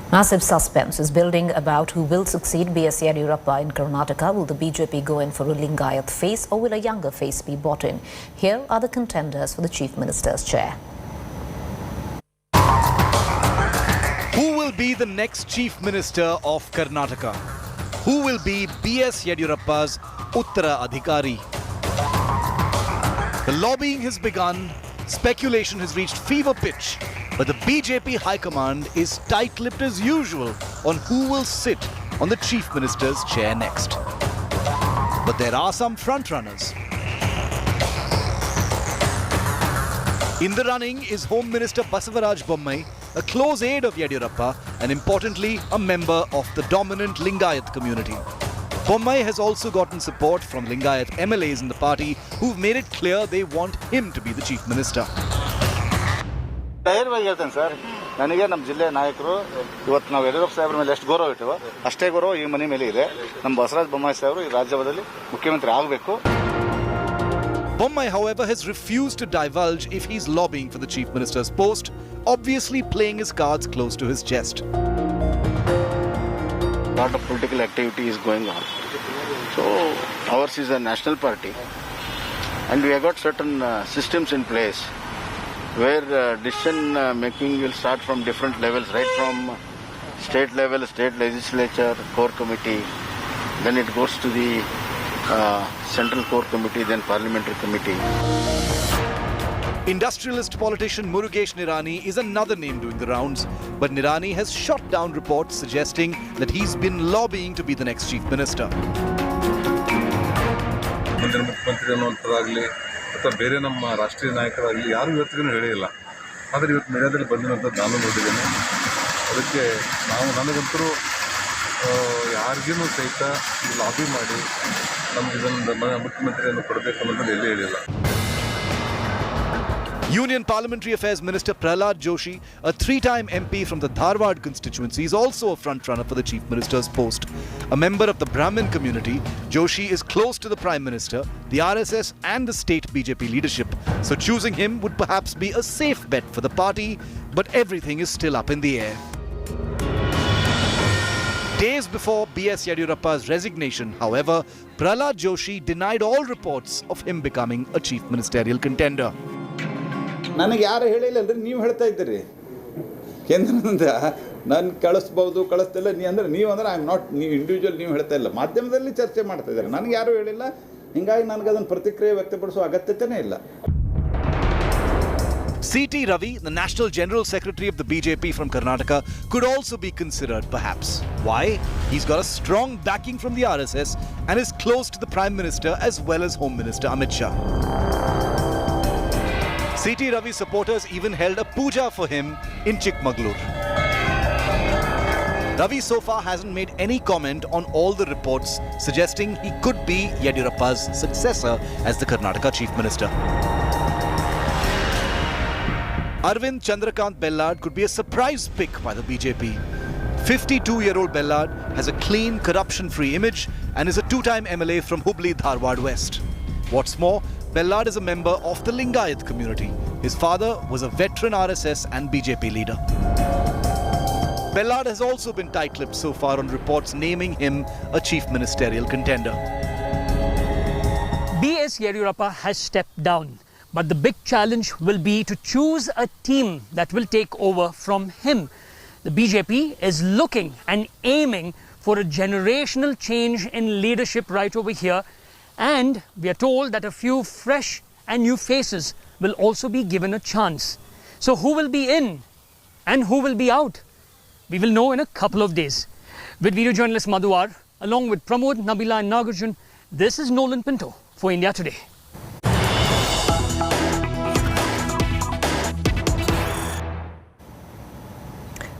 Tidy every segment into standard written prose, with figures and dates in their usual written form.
Massive suspense is building about who will succeed B.S. Yediyurappa in Karnataka. Will the BJP go in for a Lingayat face or will a younger face be brought in? Here are the contenders for the Chief Minister's chair. Who will be the next Chief Minister of Karnataka? Who will be B.S. Yediyurappa's Uttara Adhikari? The lobbying has begun, speculation has reached fever pitch, but the BJP High Command is tight-lipped as usual on who will sit on the Chief Minister's chair next. But there are some front-runners. In the running is Home Minister Basavaraj Bommai, a close aide of Yediyurappa and importantly a member of the dominant Lingayat community. Bommai has also gotten support from Lingayat MLAs in the party who've made it clear they want him to be the Chief Minister. ಧೈರ್ಯವಾಗಿ ಹೇಳ್ತೇನೆ sir, ನನಗೆ ನಮ್ಮ ಜಿಲ್ಲೆಯ ನಾಯಕರು ಇವತ್ತು ನಾವು ಯಡಿಯೂರಪ್ಪ ಸಾಹೇಬ್ರ ಮೇಲೆ ಎಷ್ಟು ಗೌರವ ಇಟ್ಟವೋ ಅಷ್ಟೇ ಗೌರವ ಈ ಮನೆ ಮೇಲೆ ಇದೆ. ನಮ್ಮ ಬಸವರಾಜ ಬೊಮ್ಮಾಯಿ ಸಾಹೇಬರು ಈ ರಾಜ್ಯದಲ್ಲಿ ಮುಖ್ಯಮಂತ್ರಿ ಆಗಬೇಕು. Bommai, however, has refused to divulge if he's lobbying for the Chief Minister's post, obviously playing his cards close to his chest. A lot of political activity is going on. So ours is a national party and we have got certain systems in place where decision making will start from different levels, right from state level, state legislature, core committee, then it goes to the central core committee, then parliamentary committee. Industrialist politician Murugesh Nirani is another name doing the rounds, but Nirani has shot down reports suggesting that he's been lobbying to be the next Chief Minister. ಮುಖ್ಯಮಂತ್ರಿ ಅನ್ನುವಂಥದ್ದಾಗಲಿ ಅಥವಾ ಬೇರೆ ನಮ್ಮ ರಾಷ್ಟ್ರೀಯ ನಾಯಕರಾಗಲಿ ಯಾರು ಇವತ್ತಿಗೂ ಹೇಳಿಲ್ಲ. ಆದರೆ ಇವತ್ತು ಮೀಡಿಯಾದಲ್ಲಿ ಬಂದಿರೋಂಥದ್ದು ನಾನು ನೋಡಿದ್ದೇನೆ. ಅದಕ್ಕೆ ನನಗಂತರೂ ಯಾರಿಗೂ ಸಹಿತ ಲಾಬಿ ಮಾಡಿ ನಮ್ಗೆ ಇದನ್ನು ಮುಖ್ಯಮಂತ್ರಿಯನ್ನು ಕೊಡಬೇಕು ಅನ್ನೋದನ್ನು ಎಲ್ಲೇ ಹೇಳಿಲ್ಲ. Union Parliamentary Affairs Minister Prahlad Joshi, a three-time MP from the Dharwad constituency, is also a front-runner for the Chief Minister's post. A member of the Brahmin community, Joshi is close to the Prime Minister, the RSS and the state BJP leadership. So choosing him would perhaps be a safe bet for the party, but everything is still up in the air. Days before B.S. Yediyurappa's resignation, however, Prahlad Joshi denied all reports of him becoming a chief ministerial contender. ನನಗೆ ಯಾರು ಹೇಳಿಲ್ಲ ಅಂದರೆ ನೀವು ಹೇಳ್ತಾ ಇದ್ದೀರಿ. ಕೇಂದ್ರದಿಂದ ನಾನು ಕಳಿಸ್ತಿಲ್ಲ ನೀವು ಅಂದರೆ ಐ ಆಮ್ ನಾಟ್, ನೀವು ಇಂಡಿವಿಜುವಲ್ ನೀವು ಹೇಳ್ತಾ ಇಲ್ಲ, ಮಾಧ್ಯಮದಲ್ಲಿ ಚರ್ಚೆ ಮಾಡ್ತಾ ಇದ್ದಾರೆ. ನನಗೆ ಯಾರೂ ಹೇಳಿಲ್ಲ, ಹೀಗಾಗಿ ನನಗೆ ಅದನ್ನು ಪ್ರತಿಕ್ರಿಯೆ ವ್ಯಕ್ತಪಡಿಸುವ ಅಗತ್ಯತೆಯೇ ಇಲ್ಲ. C.T. Ravi, the National General Secretary of the BJP from Karnataka, could also be considered perhaps. Why? He's got a strong backing from the RSS and is close to the Prime Minister as well as Home Minister Amit Shah. C.T. Ravi's supporters even held a puja for him in Chikmagalur. Ravi so far hasn't made any comment on all the reports suggesting he could be Yediyurappa's successor as the Karnataka Chief Minister. Arvind Chandrakant Bellad could be a surprise pick by the BJP. 52-year-old Bellad has a clean, corruption-free image and is a two-time MLA from Hubli, Dharwad West. What's more, Bellad is a member of the Lingayat community. His father was a veteran RSS and BJP leader. Bellad has also been tight-lipped so far on reports naming him a chief ministerial contender. B.S. Yediyurappa has stepped down, but the big challenge will be to choose a team that will take over from him. The BJP is looking and aiming for a generational change in leadership right over here. And we are told that a few fresh and new faces will also be given a chance. So who will be in and who will be out? We will know in a couple of days. With video journalist Madhuwar, along with Pramod, Nabila and Nagarjun, this is Nolan Pinto for India Today.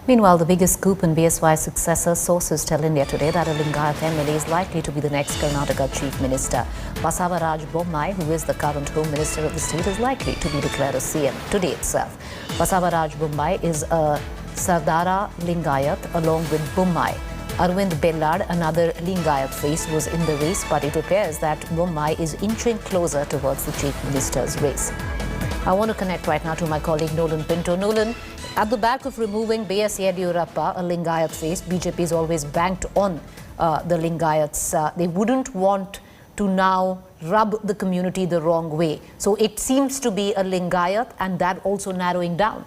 Meanwhile, the biggest scoop in BSY's successor, sources tell India Today that a Lingayat MLA is likely to be the next Karnataka Chief Minister. Basavaraj Bommai, who is the current Home Minister of the state, is likely to be declared as CM today itself. Basavaraj Bommai is a Sardara Lingayat along with Bommai. Arvind Bellad, another Lingayat face, was in the race, but it appears that Bommai is inching closer towards the Chief Minister's race. I want to connect right now to my colleague Nolan Pinto. Nolan, at the back of removing B.S. Yediyurappa, a Lingayat face, BJP is always banked on the Lingayats. They wouldn't want to now rub the community the wrong way. So it seems to be a Lingayat, and that also narrowing down.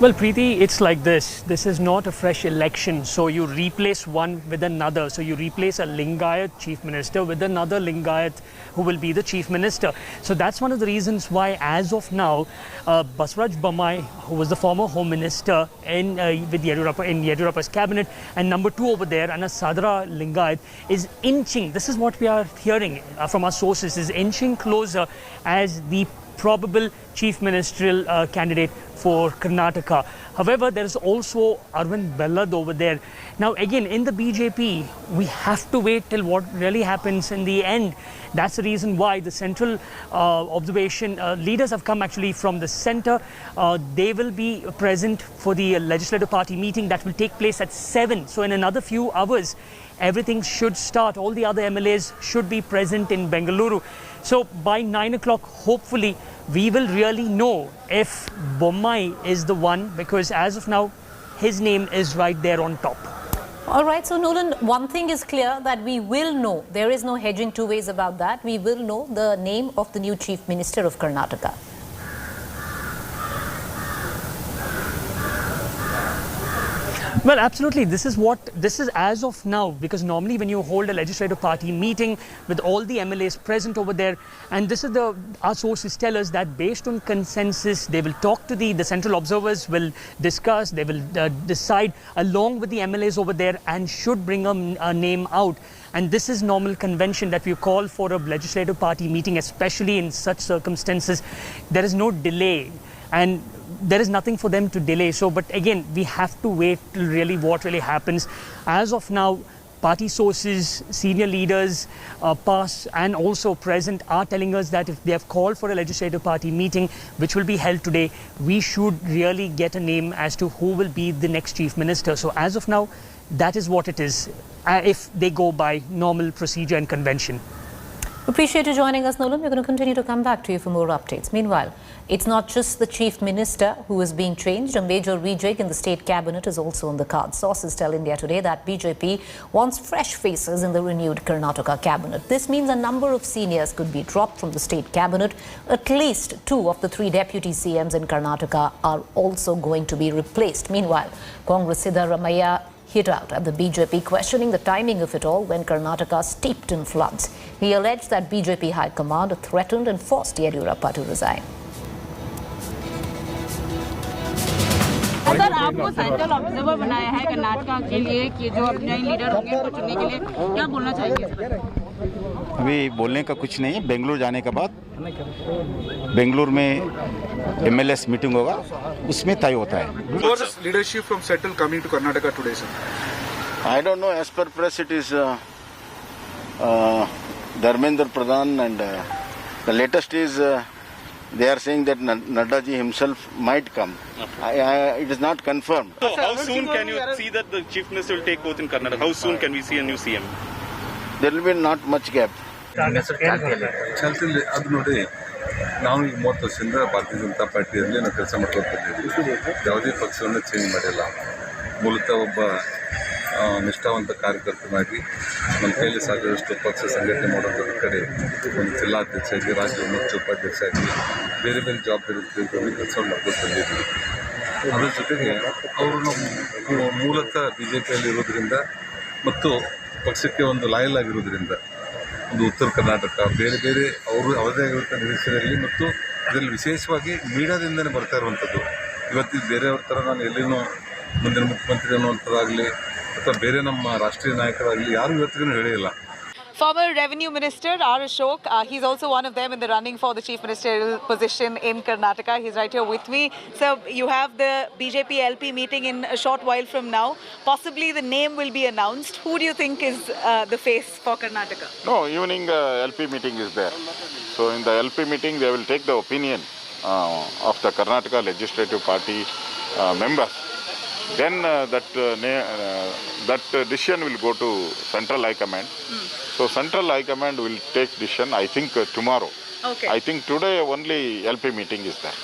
Well, Preeti, it's like this. This is not a fresh election. So you replace one with another. So you replace a Lingayat chief minister with another Lingayat who will be the chief minister. So that's one of the reasons why, as of now, Basavaraj Bommai, who was the former home minister with Yediyurappa, in Yediyurappa's cabinet, and number 2 over there, Anna Sadra Lingayat, is inching. This is what we are hearing from our sources, is inching closer as the probable chief ministerial candidate for Karnataka. However, there is also Arvind Bellad over there. Now, again, in the BJP, we have to wait till what really happens in the end. That's the reason why the central observation leaders have come actually from the center. They will be present for the legislative party meeting that will take place at 7. So in another few hours, everything should start. All the other MLAs should be present in Bengaluru. So by 9 o'clock, hopefully, we will really know if Bommai is the one, because as of now, his name is right there on top. All right, so Nolan, one thing is clear, that we will know. There is no hedging two ways about that. We will know the name of the new chief minister of Karnataka. Well, absolutely. This is as of now, because normally when you hold a legislative party meeting with all the MLAs present over there, and this is our sources tell us that based on consensus, they will talk to the central observers, will discuss, they will decide along with the MLAs over there, and should bring a name out. And this is normal convention that we call for a legislative party meeting, especially in such circumstances. There is no delay, and there is nothing for them to delay. So, but again, we have to wait till really what really happens. As of now, party sources, senior leaders, past and also present, are telling us that if they have called for a legislative party meeting, which will be held today, we should really get a name as to who will be the next chief minister. So as of now, that is what it is, if they go by normal procedure and convention. Appreciate you joining us, Nolan. We're going to continue to come back to you for more updates. Meanwhile, it's not just the chief minister who is being changed. A major rejig in the state cabinet is also on the cards. Sources tell India Today that BJP wants fresh faces in the renewed Karnataka cabinet. This means a number of seniors could be dropped from the state cabinet. At least 2 of the 3 deputy CMs in Karnataka are also going to be replaced. Meanwhile, Congress Siddaramaiah hit out at the BJP, questioning the timing of it all when Karnataka steeped in floods. He alleged that BJP High Command threatened and forced Yediyurappa to resign. Sir, आपको central observer बनाया है कर्नाटका के लिए कि जो अब नए leader होंगे उनको चुनने के लिए, क्या बोलना चाहिए इस पर? अभी बोलने का कुछ नहीं है। बेंगलुरु जाने के बाद बेंगलुरु में MLS मीटिंग होगा, उसमें तय होता है। Leadership from Central coming to Karnataka today, sir. I don't know. As per press, it is Dharmendra Pradhan, and the latest is they are saying that Naddaji himself might come. It is not confirmed. So how soon can you see that the chief minister will take oath in Karnataka? How soon can we see a new CM? There will be not much gap. ಚಾಲ್ತಿಯಲ್ಲಿ ಅದು ನೋಡಿ, ನಾವು ಈಗ 30 ವರ್ಷದಿಂದ ಭಾರತೀಯ ಜನತಾ ಪಾರ್ಟಿಯಲ್ಲಿ ನಾವು ಕೆಲಸ ಮಾಡ್ಕೊಂಡು ಬಂದಿದ್ದೀವಿ. ಯಾವುದೇ ಪಕ್ಷವನ್ನು ಚೇಂಜ್ ಮಾಡಿಲ್ಲ. ಮೂಲತಃ ಒಬ್ಬ ನಿಷ್ಠಾವಂತ ಕಾರ್ಯಕರ್ತನಾಗಿ ನಮ್ಮ ಕೈಯಲ್ಲಿ ಸಾಧ್ಯದಷ್ಟು ಪಕ್ಷ ಸಂಘಟನೆ ಮಾಡೋದ್ರ ಕಡೆ ಒಂದು ಜಿಲ್ಲಾಧ್ಯಕ್ಷರಾಗಿ, ರಾಜ್ಯ ಮುಖ್ಯ ಉಪಾಧ್ಯಕ್ಷರಾಗಿ ಬೇರೆ ಬೇರೆ ಜವಾಬ್ದಾರಿ ತೆಗೆದುಕೊಂಡು ಕೆಲಸ ಮಾಡ್ಕೊಂಡು ಬಂದಿದ್ದೀವಿ. ಅದರ ಜೊತೆಗೆ ಅವರು ನಾವು ಮೂಲತಃ BJPಯಲ್ಲಿ ಇರೋದ್ರಿಂದ ಮತ್ತು ಪಕ್ಷಕ್ಕೆ ಒಂದು ಲಾಯಲ್ ಆಗಿರೋದ್ರಿಂದ ಒಂದು ಉತ್ತರ ಕರ್ನಾಟಕ ಬೇರೆ ಬೇರೆ ಅವರು ಅವರದೇ ಆಗಿರುವಂಥ ನಿರೀಕ್ಷೆಯಲ್ಲಿ ಮತ್ತು ಇದರಲ್ಲಿ ವಿಶೇಷವಾಗಿ ಮೀಡಿಯಾದಿಂದಲೇ ಬರ್ತಾ ಇರುವಂಥದ್ದು. ಇವತ್ತು ಬೇರೆಯವ್ರ ಥರ ನಾನು ಎಲ್ಲಿನೂ ಮುಂದಿನ ಮುಖ್ಯಮಂತ್ರಿ ಅನ್ನುವಂಥದ್ದಾಗಲಿ ಅಥವಾ ಬೇರೆ ನಮ್ಮ ರಾಷ್ಟ್ರೀಯ ನಾಯಕರಾಗಲಿ ಯಾರೂ ಇವತ್ತಿಗೂ ಹೇಳಿಲ್ಲ. Former Revenue Minister R. Ashok, he's also one of them in the running for the Chief Ministerial position in Karnataka. He's right here with me. So you have the BJP LP meeting in a short while from now. Possibly the name will be announced. Who do you think is the face for Karnataka? No, evening LP meeting is there. So in the LP meeting, they will take the opinion of the Karnataka Legislative Party members. then that decision will go to Central High Command. So Central High Command will take decision, I think, tomorrow. Okay. I think today only LP meeting is there.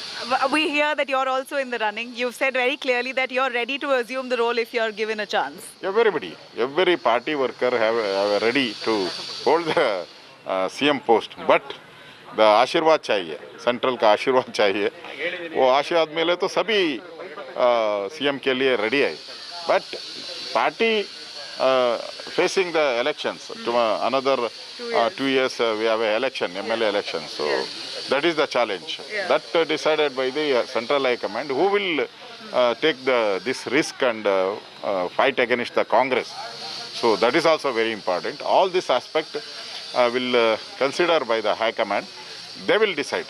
We hear that you're also in the running. You've said very clearly that you're ready to assume the role if you're given a chance. Everybody, every party worker have ready to hold the CM post. But the आशीर्वाद चाहिए, central का आशीर्वाद चाहिए. वो आशीर्वाद मिले तो सभी CM के लिए ready है. But party facing the elections, another 2 years we have an election, MLA election. So that is the challenge. That decided by the Central High Command, who will take this risk and fight against the Congress. So that is also very important. All this aspect will consider by the High Command. They will decide.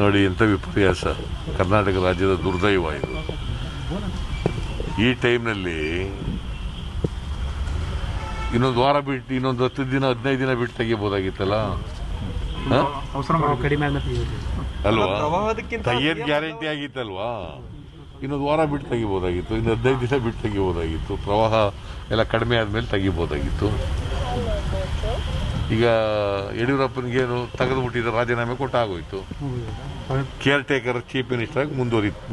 ನೋಡಿ ಎಂಥ ವಿಪರ್ಯಾಸ, ಕರ್ನಾಟಕ ರಾಜ್ಯದ ದುರ್ದೈವ ಇದು. ಈ ಟೈಮ್ನಲ್ಲಿ ಇನ್ನೊಂದು ವಾರ ಬಿಟ್ಟು, ಇನ್ನೊಂದು 10 ದಿನ 15 ದಿನ ಬಿಟ್ಟು ತೆಗಿಬೋದಾಗಿತ್ತಲ್ಲ ಅಲ್ವಾ? ತೆಗಿಯೋದು ಗ್ಯಾರಂಟಿ ಆಗಿತ್ತಲ್ವಾ? ಇನ್ನೊಂದು ವಾರ ಬಿಟ್ಟು ತೆಗಿಬೋದಾಗಿತ್ತು, ಇನ್ನು 15 ದಿನ ಬಿಟ್ಟು ತೆಗಿಬೋದಾಗಿತ್ತು, ಪ್ರವಾಹ ಎಲ್ಲ ಕಡಿಮೆ ಆದಮೇಲೆ ತೆಗಿಬೋದಾಗಿತ್ತು. ಈಗ ಯಡಿಯೂರಪ್ಪನಿಗೇನು ತೆಗೆದುಬಿಟ್ಟಿದ್ದಾರೆ, ರಾಜೀನಾಮೆ ಕೊಟ್ಟಾಗೋಯ್ತು. ಕೇರ್ ಟೇಕರ್ ಚೀಫ್ ಮಿನಿಸ್ಟರ್ ಆಗಿ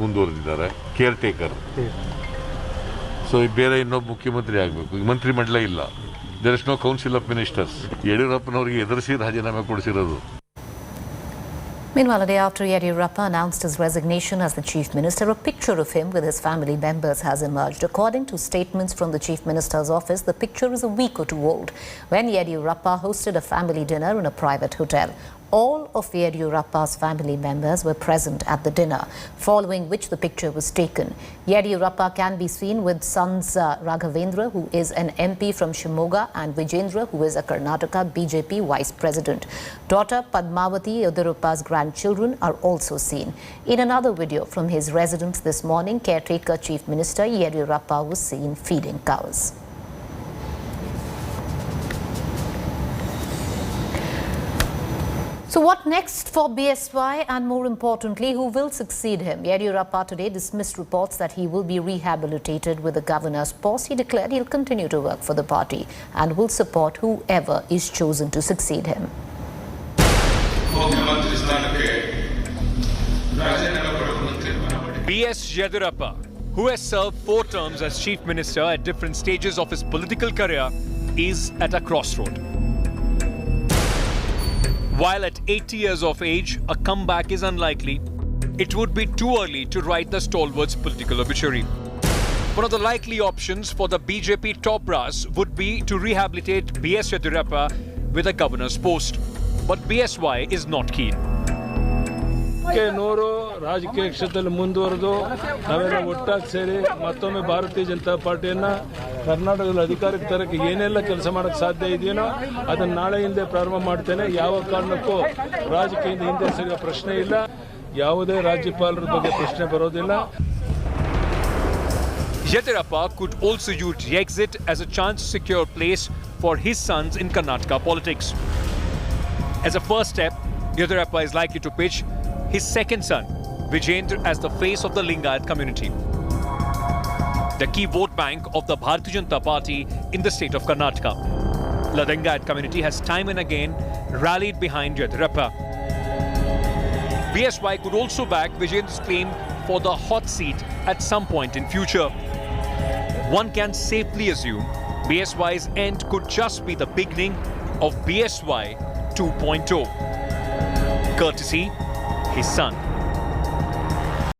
ಮುಂದುವರೆದಿದ್ದಾರೆ, ಕೇರ್ ಟೇಕರ್. ಸೊ ಬೇರೆ ಇನ್ನೊಬ್ಬ ಮುಖ್ಯಮಂತ್ರಿ ಆಗಬೇಕು. ಈಗ ಮಂತ್ರಿಮಂಡಲ ಇಲ್ಲ, there is no council of ministers. ಯಡಿಯೂರಪ್ಪನವರಿಗೆ ಎದುರಿಸಿ ರಾಜೀನಾಮೆ ಕೊಡಿಸಿರೋದು. Meanwhile, a day after Yediyurappa announced his resignation as the Chief Minister, a picture of him with his family members has emerged. According to statements from the Chief Minister's office, the picture is a week or two old when Yediyurappa hosted a family dinner in a private hotel. All of Yediyurappa's family members were present at the dinner, following which the picture was taken. Yediyurappa can be seen with sons Raghavendra, who is an MP from Shimoga, and Vijendra, who is a Karnataka BJP Vice President. Daughter Padmavati Yediyurappa's grandchildren are also seen. In another video from his residence this morning, caretaker Chief Minister Yediyurappa was seen feeding cows. So what next for BSY, and more importantly, who will succeed him? Yediyurappa today dismissed reports that he will be rehabilitated with the governor's post. He declared he'll continue to work for the party and will support whoever is chosen to succeed him. B.S. Yediyurappa, who has served 4 terms as Chief Minister at different stages of his political career, is at a crossroad. While at 80 years of age, a comeback is unlikely, it would be too early to write the stalwart's political obituary. One of the likely options for the BJP top brass would be to rehabilitate B.S. Yediyurappa with a governor's post. But BSY is not keen. ನೂರು ರಾಜಕೀಯ ಕ್ಷೇತ್ರದಲ್ಲಿ ಮುಂದುವರೆದು ನಾವೆಲ್ಲ ಒಟ್ಟಾಗಿ ಸೇರಿ ಮತ್ತೊಮ್ಮೆ ಭಾರತೀಯ ಜನತಾ ಪಾರ್ಟಿಯನ್ನ ಕರ್ನಾಟಕದಲ್ಲಿ ಅಧಿಕಾರಕ್ಕೆ ತರಕ್ಕೆ ಏನೆಲ್ಲ ಕೆಲಸ ಮಾಡಕ್ಕೆ ಸಾಧ್ಯ ಇದೆಯೋ ಅದನ್ನ ನಾಳೆಯಿಂದ ಪ್ರಾರಂಭ ಮಾಡ್ತೇನೆ. ಯಾವ ಕಾರಣಕ್ಕೂ ರಾಜಕೀಯದಿಂದ ಹಿಂದೆ ಸರಿಯೋ ಪ್ರಶ್ನೆ ಇಲ್ಲ, ಯಾವುದೇ ರಾಜ್ಯಪಾಲರ ಬಗ್ಗೆ ಪ್ರಶ್ನೆ ಬರೋದಿಲ್ಲ. Yediyurappa could also use the exit as a chance to secure a place for his sons in Karnataka politics. As a first step, Yediyurappa is likely to pitch his second son, Vijendra, as the face of the Lingayat community, the key vote bank of the Bharatiya Janata Party in the state of Karnataka. The Lingayat community has time and again rallied behind Yediyurappa. BSY could also back Vijendra's claim for the hot seat at some point in future. One can safely assume BSY's end could just be the beginning of BSY 2.0. Courtesy his son.